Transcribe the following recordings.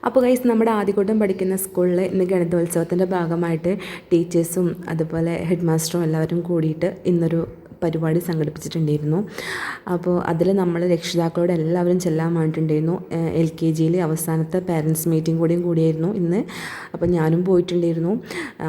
അപ്പോൾ ഗൈസ്, നമ്മുടെ ആദ്യകൂട്ടം പഠിക്കുന്ന സ്കൂളിൽ ഇന്ന് ഗണിതോത്സവത്തിൻ്റെ ഭാഗമായിട്ട് ടീച്ചേഴ്സും അതുപോലെ ഹെഡ് മാസ്റ്ററും എല്ലാവരും കൂടിയിട്ട് ഇന്നൊരു പരിപാടി സംഘടിപ്പിച്ചിട്ടുണ്ടായിരുന്നു. അപ്പോൾ അതിൽ നമ്മൾ രക്ഷിതാക്കളോട് എല്ലാവരും ചെല്ലാൻ വേണ്ടിയിട്ടുണ്ടായിരുന്നു. LKGയിൽ അവസാനത്തെ പാരൻസ് മീറ്റിംഗ് കൂടിയായിരുന്നു ഇന്ന്. അപ്പോൾ ഞാനും പോയിട്ടുണ്ടായിരുന്നു.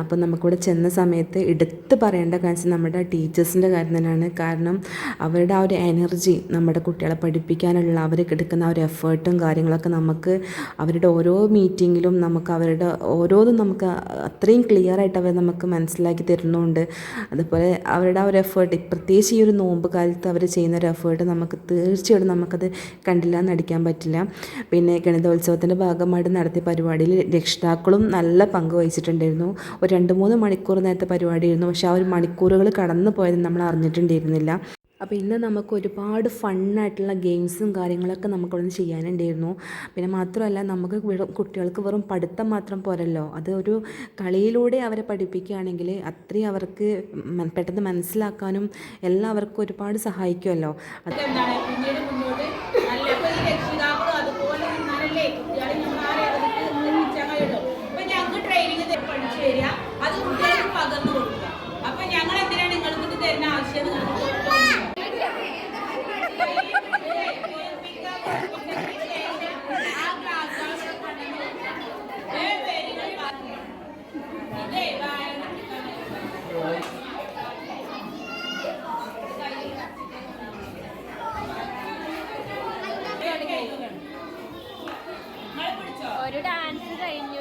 അപ്പോൾ നമുക്കിവിടെ ചെന്ന സമയത്ത് എടുത്ത് പറയേണ്ട കാര്യം നമ്മുടെ ടീച്ചേഴ്സിൻ്റെ കാര്യം തന്നെയാണ്. കാരണം അവരുടെ ആ ഒരു എനർജി, നമ്മുടെ കുട്ടികളെ പഠിപ്പിക്കാനുള്ള അവർ എടുക്കുന്ന ആ ഒരു എഫേർട്ടും കാര്യങ്ങളൊക്കെ നമുക്ക് അവരുടെ ഓരോ മീറ്റിങ്ങിലും നമുക്ക് അവരുടെ ഓരോന്നും നമുക്ക് അത്രയും ക്ലിയറായിട്ട് അവർ നമുക്ക് മനസ്സിലാക്കി തരുന്നുണ്ട്. അതുപോലെ അവരുടെ ആ ഒരു എഫേർട്ട്, പ്രത്യേകിച്ച് ഈ ഒരു നോമ്പ് കാലത്ത് അവർ ചെയ്യുന്ന ഒരു എഫേർട്ട് നമുക്ക് തീർച്ചയായിട്ടും നമുക്കത് കണ്ടില്ല എന്നടിക്കാൻ പറ്റില്ല. പിന്നെ ഗണിതോത്സവത്തിൻ്റെ ഭാഗമായിട്ട് നടത്തിയ പരിപാടിയിൽ രക്ഷിതാക്കളും നല്ല പങ്ക് വഹിച്ചിട്ടുണ്ടായിരുന്നു. ഒരു 2-3 മണിക്കൂർ നേരത്തെ പരിപാടിയായിരുന്നു. പക്ഷേ ആ ഒരു മണിക്കൂറുകൾ കടന്നു പോയത് നമ്മൾ അറിഞ്ഞിട്ടുണ്ടായിരുന്നില്ല. അപ്പോൾ ഇന്ന് നമുക്ക് ഒരുപാട് ഫണ്ണായിട്ടുള്ള ഗെയിംസും കാര്യങ്ങളൊക്കെ നമുക്കിവിടെ ചെയ്യാനുണ്ടായിരുന്നു. പിന്നെ മാത്രമല്ല, നമുക്ക് കുട്ടികൾക്ക് വെറും പഠിത്തം മാത്രം പോരല്ലോ, അത് ഒരു കളിയിലൂടെ അവരെ പഠിപ്പിക്കുകയാണെങ്കിൽ അത്രയും അവർക്ക് പെട്ടെന്ന് മനസ്സിലാക്കാനും എല്ലാവർക്കും ഒരുപാട് സഹായിക്കുമല്ലോ. അത് കുട്ടികൾക്ക് പകർന്നു കൊടുക്കുക. അപ്പോൾ ഞങ്ങൾ എന്തിനാണ് നിങ്ങൾക്ക് ഇത് തരുന്ന ആവശ്യം? ഒരു ഡാൻസ് കഴിഞ്ഞു.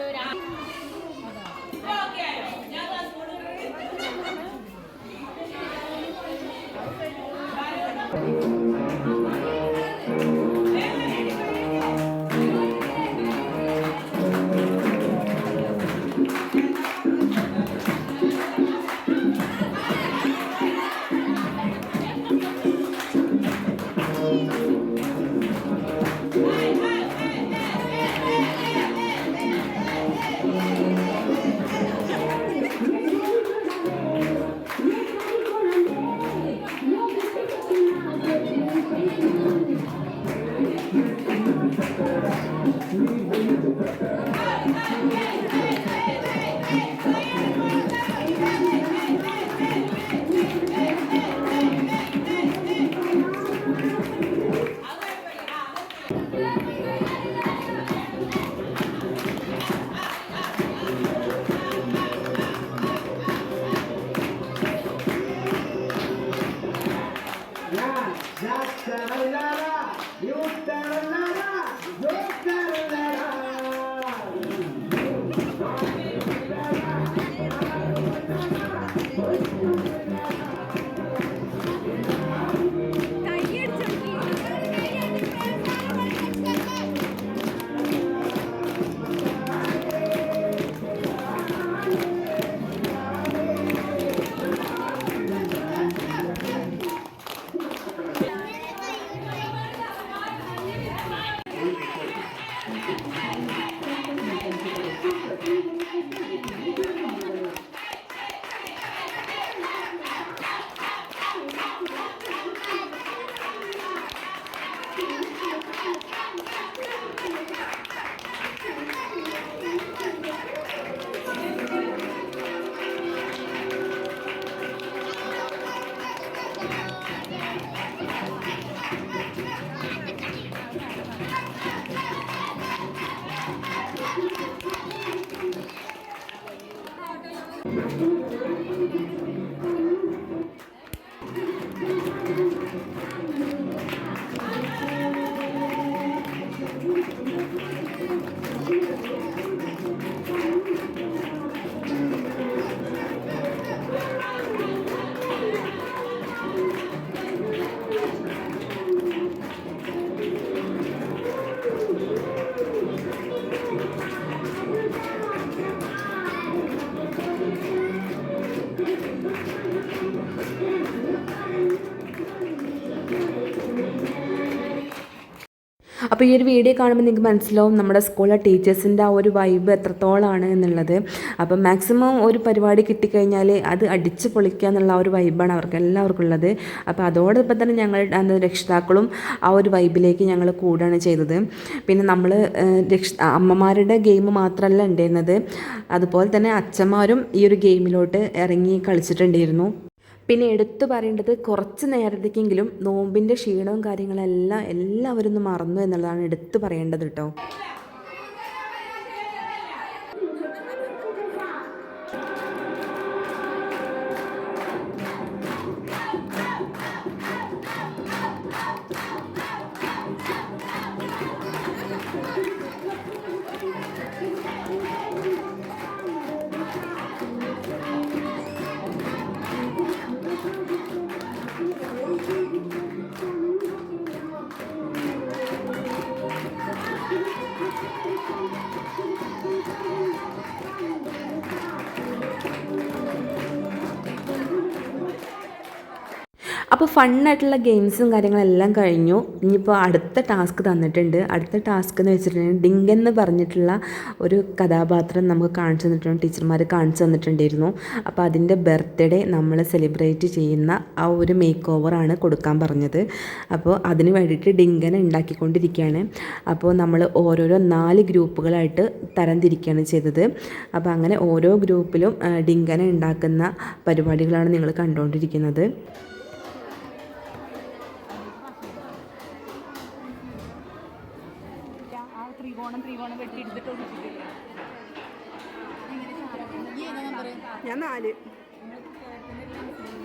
അപ്പോൾ ഈ ഒരു വീഡിയോ കാണുമ്പോൾ നിങ്ങൾക്ക് മനസ്സിലാവും നമ്മുടെ സ്കൂളിലെ ടീച്ചേഴ്സിൻ്റെ ആ ഒരു വൈബ് എത്രത്തോളമാണ് എന്നുള്ളത്. അപ്പം മാക്സിമം ഒരു പരിപാടി കിട്ടിക്കഴിഞ്ഞാൽ അത് അടിച്ച് പൊളിക്കുക എന്നുള്ള ആ ഒരു വൈബാണ് അവർക്ക് എല്ലാവർക്കും ഉള്ളത്. അപ്പോൾ അതോടൊപ്പം തന്നെ ഞങ്ങൾ രക്ഷിതാക്കളും ആ ഒരു വൈബിലേക്ക് ഞങ്ങൾ കൂടുകയാണ് ചെയ്തത്. പിന്നെ നമ്മൾ അമ്മമാരുടെ ഗെയിം മാത്രമല്ല ഉണ്ടായിരുന്നത്, അതുപോലെ തന്നെ അച്ഛന്മാരും ഈ ഒരു ഗെയിമിലോട്ട് ഇറങ്ങി കളിച്ചിട്ടുണ്ടായിരുന്നു. പിന്നെ എടുത്തു പറയേണ്ടത് കുറച്ച് നേരത്തേക്കെങ്കിലും നോമ്പിൻ്റെ ക്ഷീണവും കാര്യങ്ങളെല്ലാം എല്ലാവരും ഒന്ന് മറന്നു എന്നുള്ളതാണ് എടുത്തു പറയേണ്ടത് കേട്ടോ. അപ്പോൾ ഫണ്ണായിട്ടുള്ള ഗെയിംസും കാര്യങ്ങളെല്ലാം കഴിഞ്ഞു. ഇനിയിപ്പോൾ അടുത്ത ടാസ്ക് തന്നിട്ടുണ്ട്. അടുത്ത ടാസ്ക് എന്ന് വെച്ചിട്ടുണ്ടെങ്കിൽ ഡിങ്കൻ എന്ന് പറഞ്ഞിട്ടുള്ള ഒരു കഥാപാത്രം നമുക്ക് കാണിച്ചു തന്നിട്ടുണ്ട്, ടീച്ചർമാർ കാണിച്ചു തന്നിട്ടുണ്ടായിരുന്നു. അപ്പോൾ അതിൻ്റെ ബർത്ത്ഡേ നമ്മൾ സെലിബ്രേറ്റ് ചെയ്യുന്ന ആ ഒരു മേക്ക് ഓവറാണ് കൊടുക്കാൻ പറഞ്ഞത്. അപ്പോൾ അതിന് വേണ്ടിയിട്ട് ഡിങ്കനെ ഉണ്ടാക്കിക്കൊണ്ടിരിക്കുകയാണ്. അപ്പോൾ നമ്മൾ ഓരോരോ 4 ഗ്രൂപ്പുകളായിട്ട് തരംതിരിക്കുകയാണ് ചെയ്തത്. അപ്പോൾ അങ്ങനെ ഓരോ ഗ്രൂപ്പിലും ഡിങ്കനെ ഉണ്ടാക്കുന്ന പരിപാടികളാണ് നിങ്ങൾ കണ്ടുകൊണ്ടിരിക്കുന്നത്. ത്രികോണം വെട്ടിയെടുത്തിട്ട് ഞാൻ 4.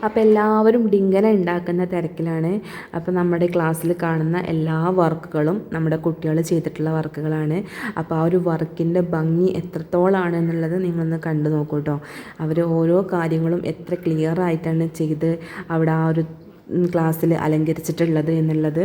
അപ്പോൾ എല്ലാവരും ഡിങ്കന ഉണ്ടാക്കുന്ന തിരക്കിലാണ്. അപ്പോൾ നമ്മുടെ ക്ലാസ്സിൽ കാണുന്ന എല്ലാ വർക്കുകളും നമ്മുടെ കുട്ടികൾ ചെയ്തിട്ടുള്ള വർക്കുകളാണ്. അപ്പോൾ ആ ഒരു വർക്കിൻ്റെ ഭംഗി എത്രത്തോളമാണ് എന്നുള്ളത് നിങ്ങളൊന്ന് കണ്ടു നോക്കൂ കേട്ടോ. അവർ ഓരോ കാര്യങ്ങളും എത്ര ക്ലിയർ ആയിട്ടാണ് ചെയ്ത് അവിടെ ആ ഒരു ക്ലാസ്സിൽ അലങ്കരിച്ചിട്ടുള്ളത് എന്നുള്ളത്.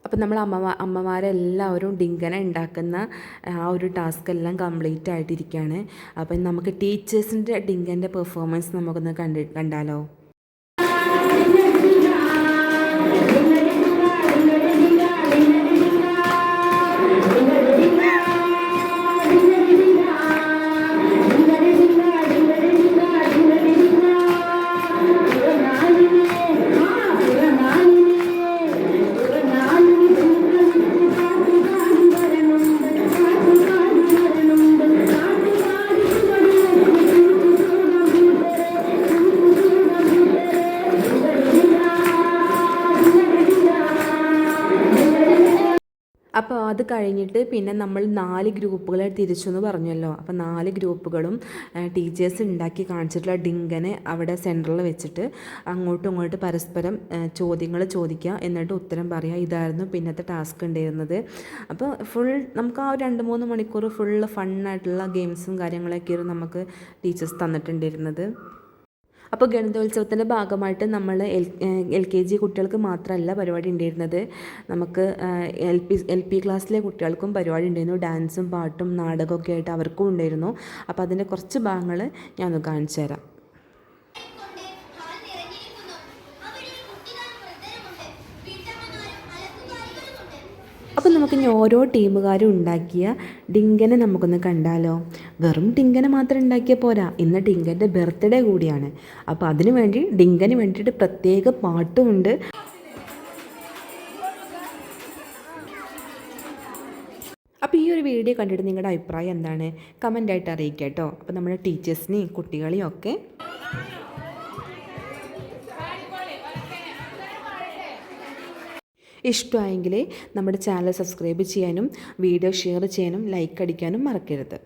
അപ്പം നമ്മൾ അമ്മമാരെല്ലാവരും ഡിങ്കന ഉണ്ടാക്കുന്ന ആ ഒരു ടാസ്ക് എല്ലാം കംപ്ലീറ്റ് ആയിട്ടിരിക്കുകയാണ്. അപ്പം നമുക്ക് ടീച്ചേഴ്സിൻ്റെ ഡിങ്കൻ്റെ പെർഫോമൻസ് നമുക്കൊന്ന് കണ്ടാലോ. അപ്പോൾ അത് കഴിഞ്ഞിട്ട് പിന്നെ നമ്മൾ 4 ഗ്രൂപ്പുകളെ തിരിച്ചു എന്ന് പറഞ്ഞല്ലോ. അപ്പോൾ 4 ഗ്രൂപ്പുകളും ടീച്ചേഴ്സ് ഉണ്ടാക്കി കാണിച്ചിട്ടുള്ള ഡിങ്കനെ അവിടെ സെൻറ്ററിൽ വെച്ചിട്ട് അങ്ങോട്ടും ഇങ്ങോട്ടും പരസ്പരം ചോദ്യങ്ങൾ ചോദിക്കുക, എന്നിട്ട് ഉത്തരം പറയുക. ഇതായിരുന്നു പിന്നത്തെ ടാസ്ക് ഉണ്ടായിരുന്നത്. അപ്പോൾ നമുക്ക് ആ 2-3 മണിക്കൂർ ഫുള്ള് ഫണ്ണായിട്ടുള്ള ഗെയിംസും കാര്യങ്ങളൊക്കെയായിരുന്നു നമുക്ക് ടീച്ചേഴ്സ് തന്നിട്ടുണ്ടായിരുന്നത്. അപ്പോൾ ഗണിതോത്സവത്തിൻ്റെ ഭാഗമായിട്ട് നമ്മൾ LKG കുട്ടികൾക്ക് മാത്രമല്ല പരിപാടി ഉണ്ടായിരുന്നത്, നമുക്ക് LP ക്ലാസ്സിലെ കുട്ടികൾക്കും പരിപാടി ഉണ്ടായിരുന്നു. ഡാൻസും പാട്ടും നാടകമൊക്കെ ആയിട്ട് അവർക്കും ഉണ്ടായിരുന്നു. അപ്പോൾ അതിൻ്റെ കുറച്ച് ഭാഗങ്ങൾ ഞാനൊന്ന് കാണിച്ചു തരാം. അപ്പോൾ നമുക്കിനി ഓരോ ടീമുകാരും ഉണ്ടാക്കിയ ഡിങ്കനെ നമുക്കൊന്ന് കണ്ടാലോ. വെറും ഡിങ്കനെ മാത്രം ഉണ്ടാക്കിയാൽ പോരാ, ഇന്ന് ഡിങ്കൻ്റെ ബർത്ത്ഡേ കൂടിയാണ്. അപ്പോൾ അതിനു വേണ്ടി ഡിങ്കന് വേണ്ടിയിട്ട് പ്രത്യേക പാട്ടുമുണ്ട്. അപ്പോൾ ഈ ഒരു വീഡിയോ കണ്ടിട്ട് നിങ്ങളുടെ അഭിപ്രായം എന്താണ് കമൻ്റായിട്ട് അറിയിക്കുക കേട്ടോ. അപ്പോൾ നമ്മുടെ ടീച്ചേഴ്സിനെയും കുട്ടികളെയും ഒക്കെ ഇഷ്ടമായെങ്കിൽ നമ്മുടെ ചാനൽ സബ്സ്ക്രൈബ് ചെയ്യാനും വീഡിയോ ഷെയർ ചെയ്യാനും ലൈക്ക് അടിക്കാനും മറക്കരുത്.